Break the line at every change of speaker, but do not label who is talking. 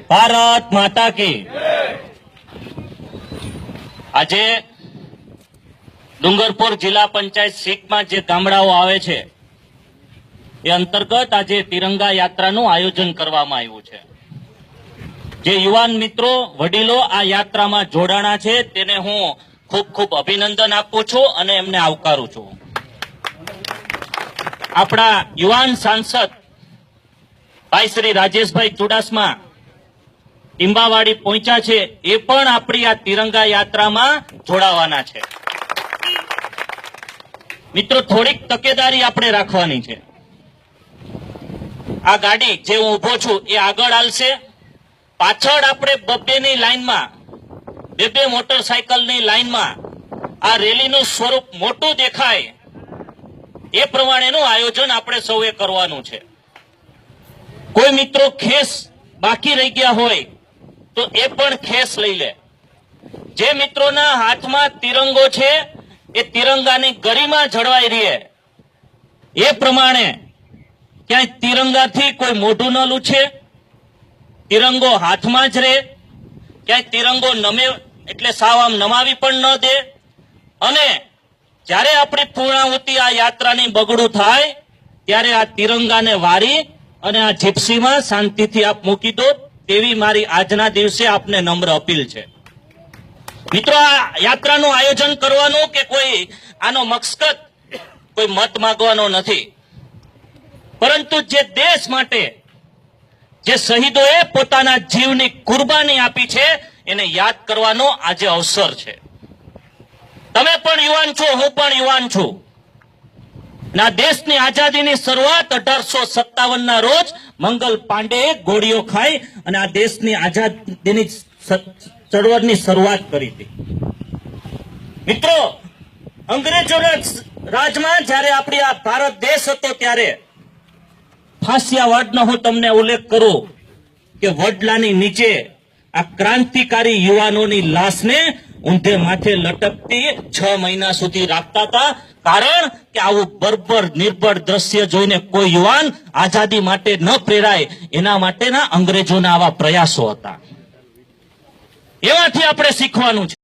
ભારત માતા કી આજે ડુંગરપુર જિલ્લા પંચાયત સીટમાં જે ગામડાઓ આવે છે એ અંતર્ગત આજે તિરંગા યાત્રાનું આયોજન કરવામાં આવ્યું છે। જે યુવાન મિત્રો વડીલો આ યાત્રામાં જોડાણા છે તેને હું ખૂબ ખૂબ અભિનંદન આપું છું અને એમને આવકારું છું। આપણા યુવાન સાંસદ ભાઈ શ્રી રાજેશભાઈ ચુડાસમા ટીંબાવાડી પહોંચ્યા છે, એ પણ આપણી આ તિરંગા યાત્રામાં જોડાવાના છે। મિત્રો, થોડીક તકેદારી આપણે રાખવાની છે। આ ગાડી જે હું ઉભો છું એ આગળ હાલશે, પાછળ આપણે બબ્બેની લાઈનમાં બે મોટરસાયકલની લાઈનમાં આ રેલીનું સ્વરૂપ મોટું દેખાય એ પ્રમાણેનું આયોજન આપણે સૌએ કરવાનું છે। કોઈ મિત્રો ખેસ બાકી રહી ગયા હોય તો એ પણ ખેસ લઈ લે। જે મિત્રોના હાથમાં તિરંગો છે એ તિરંગાની ગરિમા જળવાઈ રહે એ પ્રમાણે ક્યાંય તિરંગાથી કોઈ મોઢું ન લૂછે, તિરંગો હાથમાં જ રહે, ક્યાંય તિરંગો નમે એટલે સાવ આમ નમાવી પણ ન દે। અને જ્યારે આપણી પૂર્ણાહુતિ આ યાત્રાની બગડું થાય ત્યારે આ તિરંગાને વારી અને આ જીપ્સીમાં શાંતિથી આપ મૂકી દો, તેવી મારી આજના દિવસે આપને નમ્ર અપીલ છે। મિત્રો, આ યાત્રાનું આયોજન કરવાનું કે કોઈ આનો મકસદ કોઈ મત માંગવાનો નથી, પરંતુ જે દેશ માટે જે શહીદોએ પોતાના જીવની કુરબાની આપી છે એને યાદ કરવાનો આજે અવસર છે। તમે પણ યુવાન છો, હું પણ યુવાન છું। ના દેશની આઝાદીની શરૂઆત 1857 ના રોજ મંગલ પાંડેએ ગોળીઓ ખાઈ અને આ દેશની આઝાદીની ચળવળની શરૂઆત કરી હતી। મિત્રો, અંગ્રેજોના રાજમાં જ્યારે આપણી આ ભારત દેશ હતો ત્યારે ફાંસિયાવાડનો હું તમને ઉલ્લેખ કરું કે વડલાની નીચે આ ક્રાંતિકારી યુવાનોની લાશને ઊંધે માથે લટકતી 6 મહિના સુધી રાખતા હતા, કારણ કે આવું બર્બર નિર્બળ દ્રશ્ય જોઈને કોઈ યુવાન આઝાદી માટે ન પ્રેરાય એના માટેના અંગ્રેજોના આવા પ્રયાસો હતા। એમાંથી આપણે શીખવાનું છે।